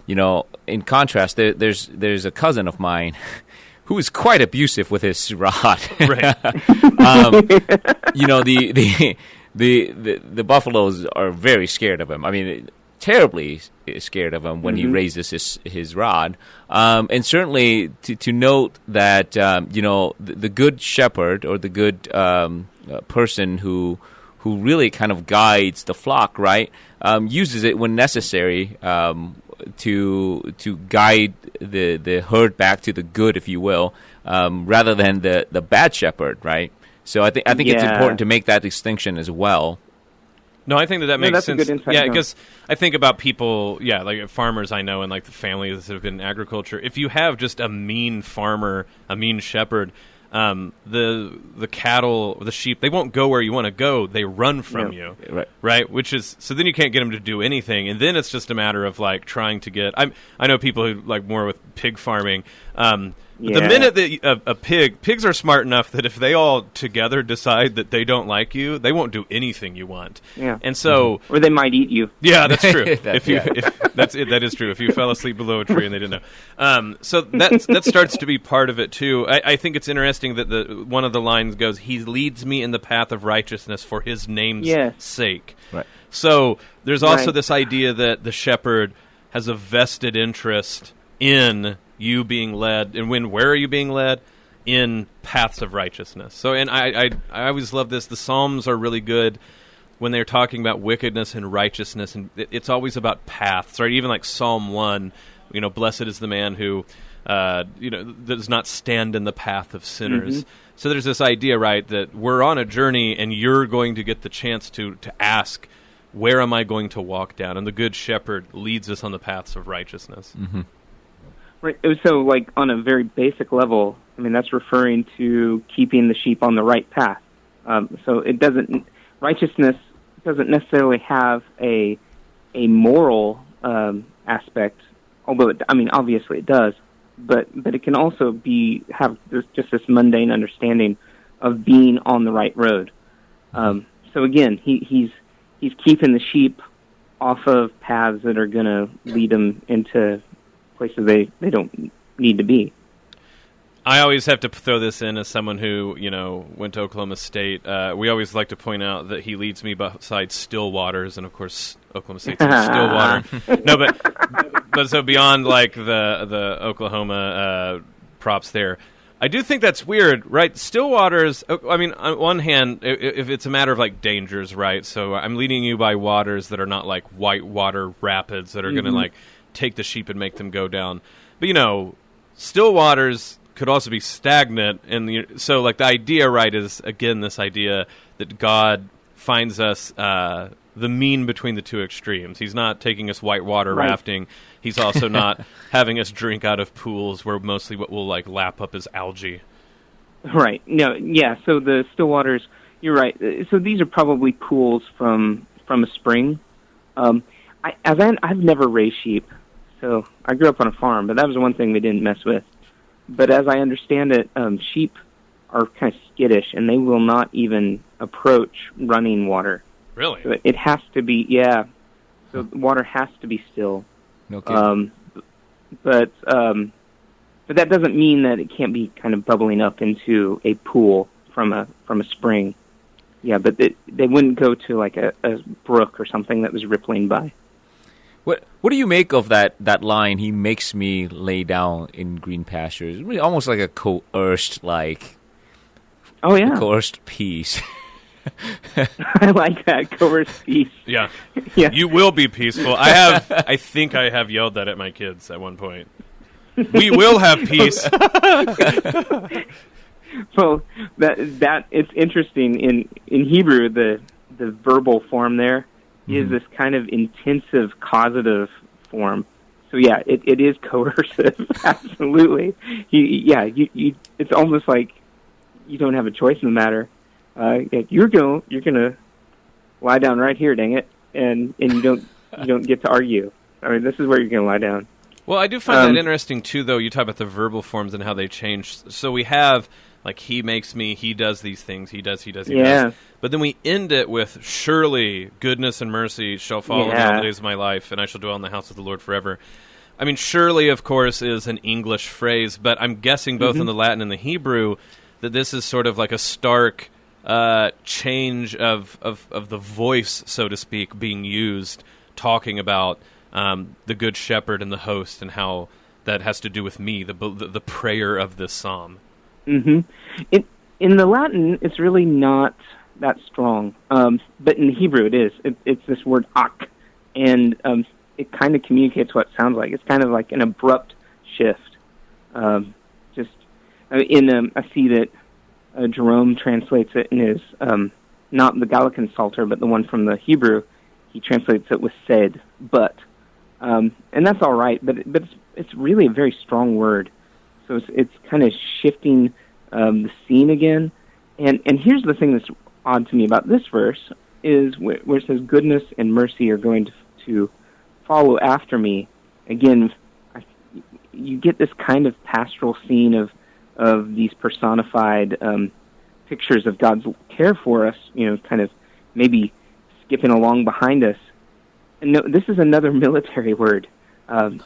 in contrast, there's a cousin of mine who is quite abusive with his rod. Right. The buffaloes are very scared of him. I mean, terribly scared of him when he raises his rod. And certainly to note that, the good shepherd or the good person who who really kind of guides the flock, right, uses it when necessary to guide the herd back to the good, if you will, rather than the bad shepherd, right? So I think it's important to make that distinction as well. No, I think that makes sense. A good insight, because I think about people, like farmers I know and like the families that have been in agriculture. If you have just a mean farmer, a mean shepherd, the cattle, the sheep, they won't go where you want to go. They run from you, right? Which is, so then you can't get them to do anything, and then it's just a matter of like trying to get. I know people who like more with pig farming. The minute that pigs are smart enough that if they all together decide that they don't like you, they won't do anything you want. Yeah. And so, or they might eat you. Yeah, that's true. That is true. If you fell asleep below a tree and they didn't know. So that starts to be part of it too. I think it's interesting that one of the lines goes, "He leads me in the path of righteousness for His name's sake." Right. So there's also this idea that the shepherd has a vested interest in you being led, and where are you being led? In paths of righteousness. So, and I always love this. The Psalms are really good when they're talking about wickedness and righteousness, and it's always about paths, right? Even like Psalm 1, blessed is the man who, does not stand in the path of sinners. Mm-hmm. So there's this idea, right, that we're on a journey, and you're going to get the chance to ask, where am I going to walk down? And the Good Shepherd leads us on the paths of righteousness. Mm-hmm. Right. So, like, on a very basic level, I mean, that's referring to keeping the sheep on the right path. So righteousness doesn't necessarily have a moral aspect, although, obviously it does, but it can also have just this mundane understanding of being on the right road. So again, he's keeping the sheep off of paths that are going to lead them into places they don't need to be. I always have to throw this in as someone who, went to Oklahoma State. We always like to point out that he leads me beside still waters, and of course, Oklahoma State's in still water. No, but so beyond like the Oklahoma props there, I do think that's weird, right? Still waters. I mean, on one hand, if it's a matter of like dangers, right? So I'm leading you by waters that are not like white water rapids that are going to like take the sheep and make them go down. But still waters could also be stagnant, and so like the idea, right, is again this idea that God finds us the mean between the two extremes. He's not taking us whitewater rafting. He's also not having us drink out of pools where mostly what we'll like lap up is algae. Right. No. Yeah. So the still waters. You're right. So these are probably pools from a spring. I've never raised sheep, so I grew up on a farm, but that was the one thing they didn't mess with. But as I understand it, sheep are kind of skittish, and they will not even approach running water. Really? So it has to be, so water has to be still. Okay. But that doesn't mean that it can't be kind of bubbling up into a pool from a spring. Yeah, but they wouldn't go to like a brook or something that was rippling by. What do you make of that line? He makes me lay down in green pastures. Really almost like a coerced, coerced peace. I like that, coerced peace. Yeah. Yeah. You will be peaceful. I think I have yelled that at my kids at one point. We will have peace. Well, that it's interesting in Hebrew, the verbal form there is this kind of intensive causative form. So yeah, it is coercive. Absolutely. It's almost like you don't have a choice in the matter. You're gonna lie down right here, dang it, and you don't get to argue. I mean, this is where you're gonna lie down. Well, I do find that interesting too, though. You talk about the verbal forms and how they change. So we have like he makes me, he does these things, he does. But then we end it with, surely goodness and mercy shall follow me all the days of my life, and I shall dwell in the house of the Lord forever. I mean, surely, of course, is an English phrase, but I'm guessing both in the Latin and the Hebrew that this is sort of like a stark change of the voice, so to speak, being used, talking about the Good Shepherd and the host and how that has to do with me, the prayer of this psalm. Mm-hmm. In the Latin, it's really not that strong. But in Hebrew, it is. It's this word ak, and it kind of communicates what it sounds like. It's kind of like an abrupt shift. I see that Jerome translates it in his, not the Gallican Psalter, but the one from the Hebrew. He translates it with said, but. And that's all right, but it's really a very strong word. So it's kind of shifting the scene again. And here's the thing that's odd to me about this verse is where it says goodness and mercy are going to follow after me. Again, you get this kind of pastoral scene of these personified pictures of God's care for us, kind of maybe skipping along behind us. And no, this is another military word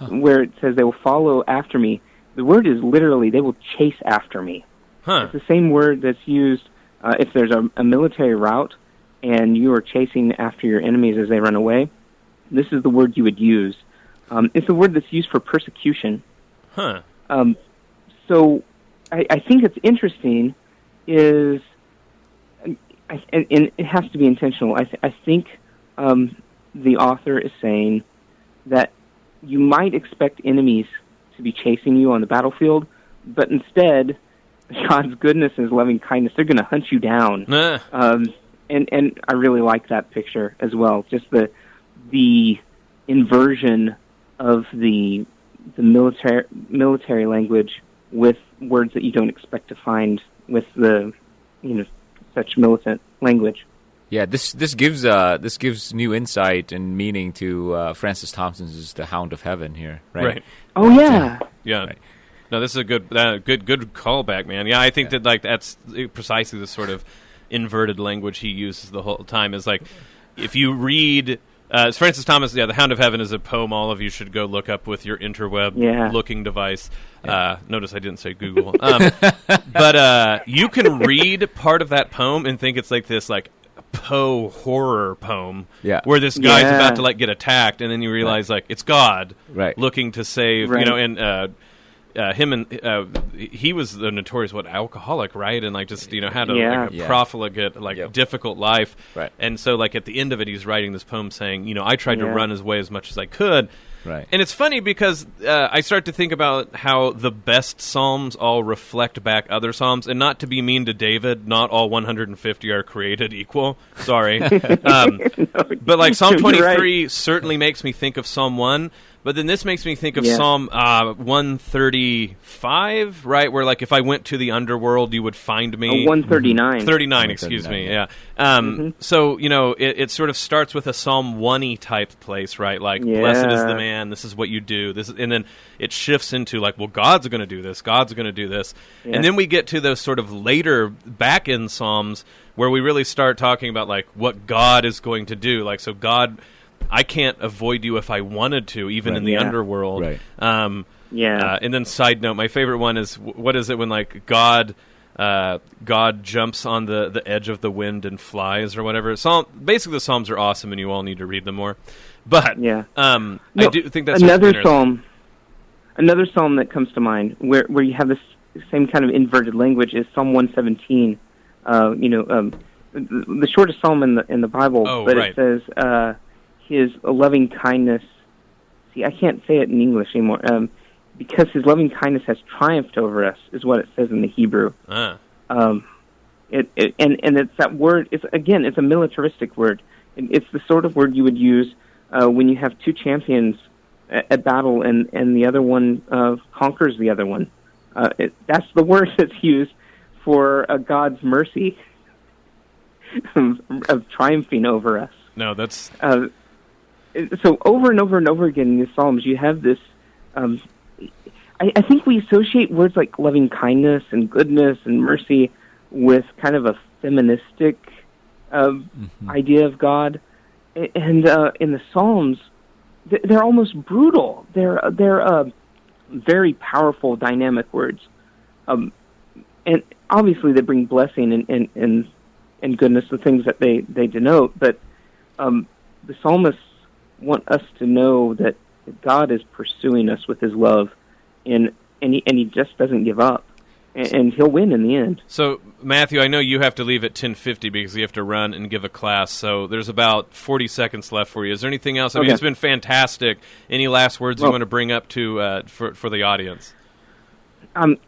where it says they will follow after me. The word is literally they will chase after me. Huh. It's the same word that's used if there's a military route and you are chasing after your enemies as they run away. This is the word you would use. It's a word that's used for persecution. Huh. So I think it's interesting is, and it has to be intentional. I think the author is saying that you might expect enemies to be chasing you on the battlefield, but instead, God's goodness and His loving kindness, they're going to hunt you down. And I really like that picture as well. Just the inversion of the military language with words that you don't expect to find with the such militant language. Yeah, this gives new insight and meaning to Francis Thompson's "The Hound of Heaven" here, right? Oh yeah. Yeah. Right. No, this is a good callback, man. Yeah, I think that that's precisely the sort of inverted language he uses the whole time. Is like if you read Francis Thomas, The Hound of Heaven is a poem all of you should go look up with your interweb looking device. Notice I didn't say Google, but you can read part of that poem and think it's like this Poe horror poem where this guy's about to get attacked, and then you realize it's God looking to save he was the notorious alcoholic, right? And had a profligate difficult life, right? And so at the end of it he's writing this poem saying I tried to run away as much as I could. Right. And it's funny because I start to think about how the best Psalms all reflect back other Psalms, and not to be mean to David, not all 150 are created equal. Sorry. But Psalm 23 certainly makes me think of Psalm 1, but then this makes me think of Psalm 135, right? Where if I went to the underworld, you would find me. 139. 39, excuse me, yeah. So, it sort of starts with a Psalm 1-y type place, right? Blessed is the man, this is what you do. And then it shifts into well, God's going to do this, God's going to do this. Yeah. And then we get to those sort of later back-end Psalms where we really start talking about what God is going to do. So God, I can't avoid you if I wanted to, even in the underworld. Right. And then side note, my favorite one is, what is it when God jumps on the edge of the wind and flies or whatever. Basically, the Psalms are awesome, and you all need to read them more. But I do think that's another psalm. Another psalm that comes to mind where you have this same kind of inverted language is Psalm 117. The shortest psalm in the Bible, it says His loving kindness. See, I can't say it in English anymore. Because His loving kindness has triumphed over us, is what it says in the Hebrew. And it's that word. It's a militaristic word. It's the sort of word you would use when you have two champions at battle, and the other one conquers the other one. That's the word that's used for God's mercy of triumphing over us. No, that's so over and over and over again in the Psalms, you have this. I think we associate words like loving kindness and goodness and mercy with kind of a feministic idea of God, and in the Psalms, they're almost brutal. They're very powerful, dynamic words, and obviously they bring blessing and goodness, the things that they denote. But the psalmists want us to know that God is pursuing us with His love, and he just doesn't give up. and he'll win in the end. So, Matthew, I know you have to leave at 10:50 because you have to run and give a class, so there's about 40 seconds left for you. Is there anything else? I mean, it's been fantastic. Any last words you want to bring up to for the audience?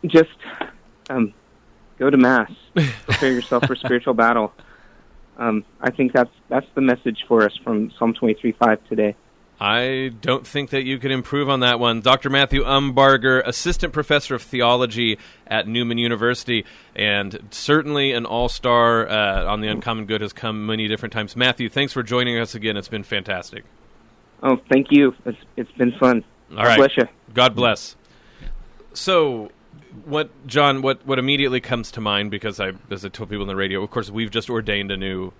Just go to Mass. Prepare yourself for spiritual battle. I think that's the message for us from Psalm 23:5 today. I don't think that you could improve on that one. Dr. Matthew Umbarger, Assistant Professor of Theology at Newman University, and certainly an all-star on the Uncommon Good, has come many different times. Matthew, thanks for joining us again. It's been fantastic. Oh, thank you. It's been fun. All right. God bless you. God bless. So, John, what immediately comes to mind, because as I told people on the radio, of course, we've just ordained a new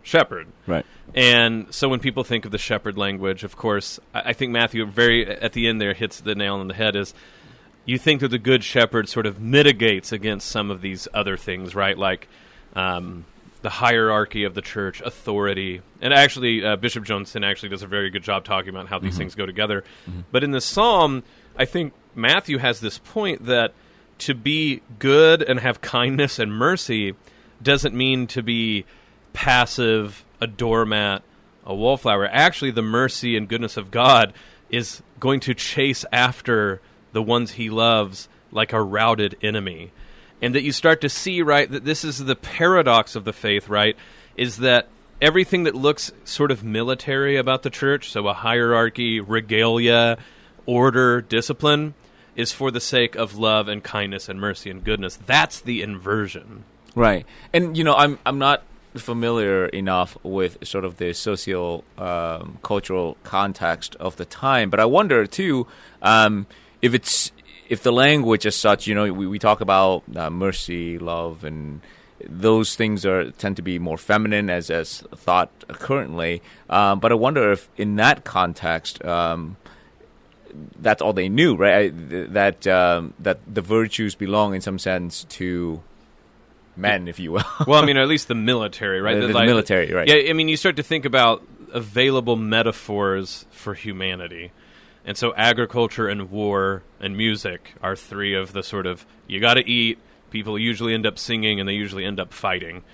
shepherd. Right. And so when people think of the shepherd language, of course, I think Matthew very at the end there hits the nail on the head, is you think that the good shepherd sort of mitigates against some of these other things, right? Like the hierarchy of the church, authority. And actually, Bishop Johnson actually does a very good job talking about how these things go together. But in the psalm, I think Matthew has this point that to be good and have kindness and mercy doesn't mean to be passive, a doormat, a wallflower. Actually, the mercy and goodness of God is going to chase after the ones he loves like a routed enemy. And that you start to see, right, that this is the paradox of the faith, right, is that everything that looks sort of military about the church, so a hierarchy, regalia, order, discipline, is for the sake of love and kindness and mercy and goodness. That's the inversion. Right. And, I'm not familiar enough with sort of the cultural context of the time, but I wonder too if the language as such, we talk about mercy, love, and those things tend to be more feminine as thought currently. But I wonder if in that context, that's all they knew, right? That the virtues belong in some sense to men, if you will. Well, I mean, at least the military, right? The military, right. Yeah, I mean, you start to think about available metaphors for humanity. And so agriculture and war and music are three of the sort of, you got to eat, people usually end up singing, and they usually end up fighting.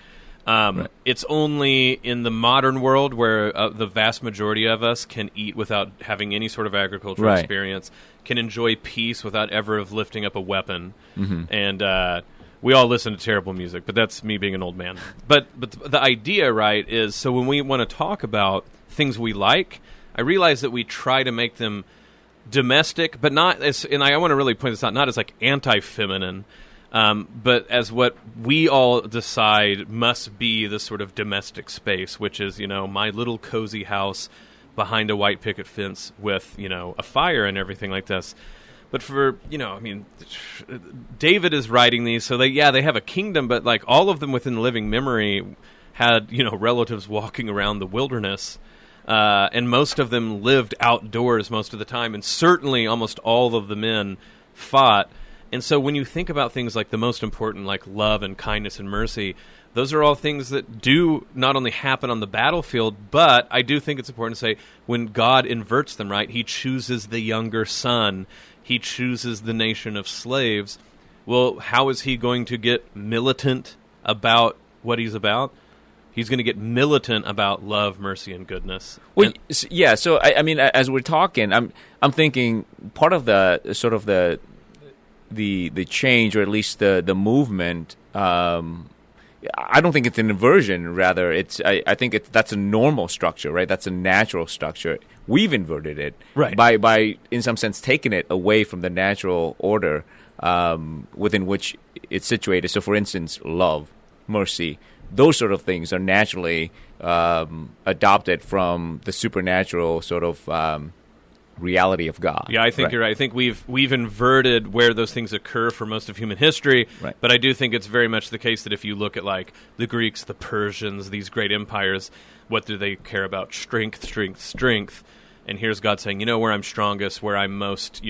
Right. It's only in the modern world where the vast majority of us can eat without having any sort of agricultural experience, can enjoy peace without ever of lifting up a weapon. And we all listen to terrible music, but that's me being an old man. But the idea, right, is so when we want to talk about things we like, I realize that we try to make them domestic, but not as, and I want to really point this out, not as like anti-feminine, but as what we all decide must be the sort of domestic space, which is, my little cozy house behind a white picket fence with, a fire and everything like this. But for, David is writing these, so they have a kingdom, but like all of them within living memory had, relatives walking around the wilderness, and most of them lived outdoors most of the time, and certainly almost all of the men fought. And so when you think about things like the most important, like love and kindness and mercy, those are all things that do not only happen on the battlefield, but I do think it's important to say when God inverts them, right, he chooses the younger son, he chooses the nation of slaves. Well, how is he going to get militant about what he's about? He's going to get militant about love, mercy, and goodness. Well, yeah. So I mean, as we're talking, I'm thinking part of the sort of the change, or at least the movement. I don't think it's an inversion. Rather, I think that's a normal structure, right? That's a natural structure. We've inverted it, right, by in some sense taking it away from the natural order within which it's situated. So, for instance, love, mercy, those sort of things are naturally adopted from the supernatural sort of reality of God. Yeah, I think you're right. I think we've inverted where those things occur for most of human history. Right. But I do think it's very much the case that if you look at like the Greeks, the Persians, these great empires, what do they care about? Strength, strength, strength. And here's God saying, where I'm strongest, where I'm most,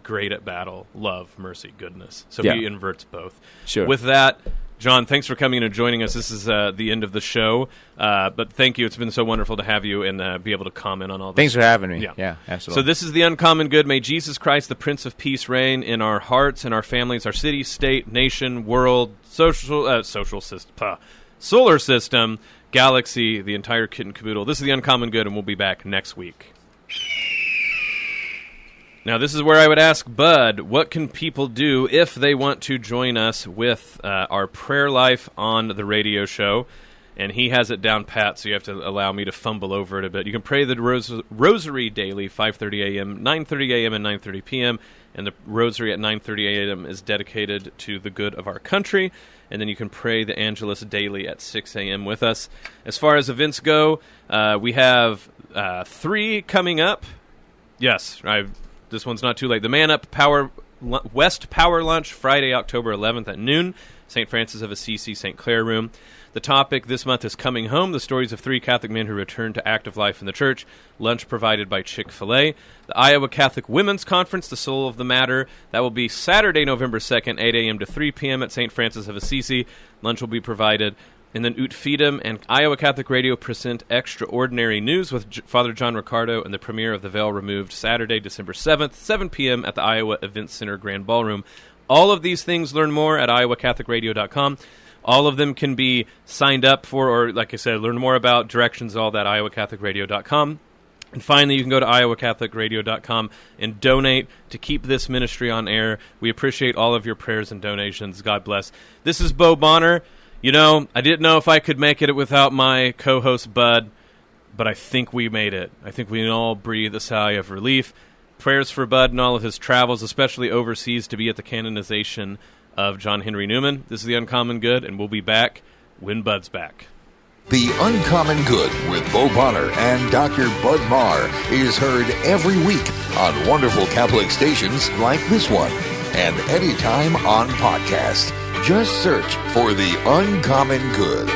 great at battle, love, mercy, goodness. So he inverts both. Sure. With that, John, thanks for coming in and joining us. This is the end of the show, but thank you. It's been so wonderful to have you and be able to comment on all this. Thanks for having me. Yeah, absolutely. So this is the Uncommon Good. May Jesus Christ, the Prince of Peace, reign in our hearts and our families, our city, state, nation, world, solar system, galaxy, the entire kit and caboodle. This is the Uncommon Good, and we'll be back next week. Now, this is where I would ask Bud, what can people do if they want to join us with our prayer life on the radio show? And he has it down pat, so you have to allow me to fumble over it a bit. You can pray the rosary daily, 5:30 a.m., 9:30 a.m., and 9:30 p.m., and the rosary at 9:30 a.m. is dedicated to the good of our country. And then you can pray the Angelus daily at 6 a.m. with us. As far as events go, we have 3 coming up. Yes, this one's not too late. The Man Up West Power Lunch, Friday, October 11th at noon, St. Francis of Assisi, St. Clair Room. The topic this month is Coming Home, the stories of 3 Catholic men who returned to active life in the church. Lunch provided by Chick-fil-A. The Iowa Catholic Women's Conference, The Soul of the Matter. That will be Saturday, November 2nd, 8 a.m. to 3 p.m. at St. Francis of Assisi. Lunch will be provided. And then Ut Fidem and Iowa Catholic Radio present Extraordinary News with Father John Riccardo and the premiere of The Veil Removed, Saturday, December 7th, 7 p.m. at the Iowa Event Center Grand Ballroom. All of these things, learn more at iowacatholicradio.com. All of them can be signed up for, or like I said, learn more about, directions, all that, iowacatholicradio.com. And finally, you can go to iowacatholicradio.com and donate to keep this ministry on air. We appreciate all of your prayers and donations. God bless. This is Bo Bonner. You know, I didn't know if I could make it without my co-host, Bud, but I think we made it. I think we can all breathe a sigh of relief. Prayers for Bud and all of his travels, especially overseas, to be at the canonization of John Henry Newman. This is the Uncommon Good, and we'll be back when Bud's back. The Uncommon Good with Bo Bonner and Dr. Bud Marr is heard every week on wonderful Catholic stations like this one, and anytime on podcast. Just search for The Uncommon Good.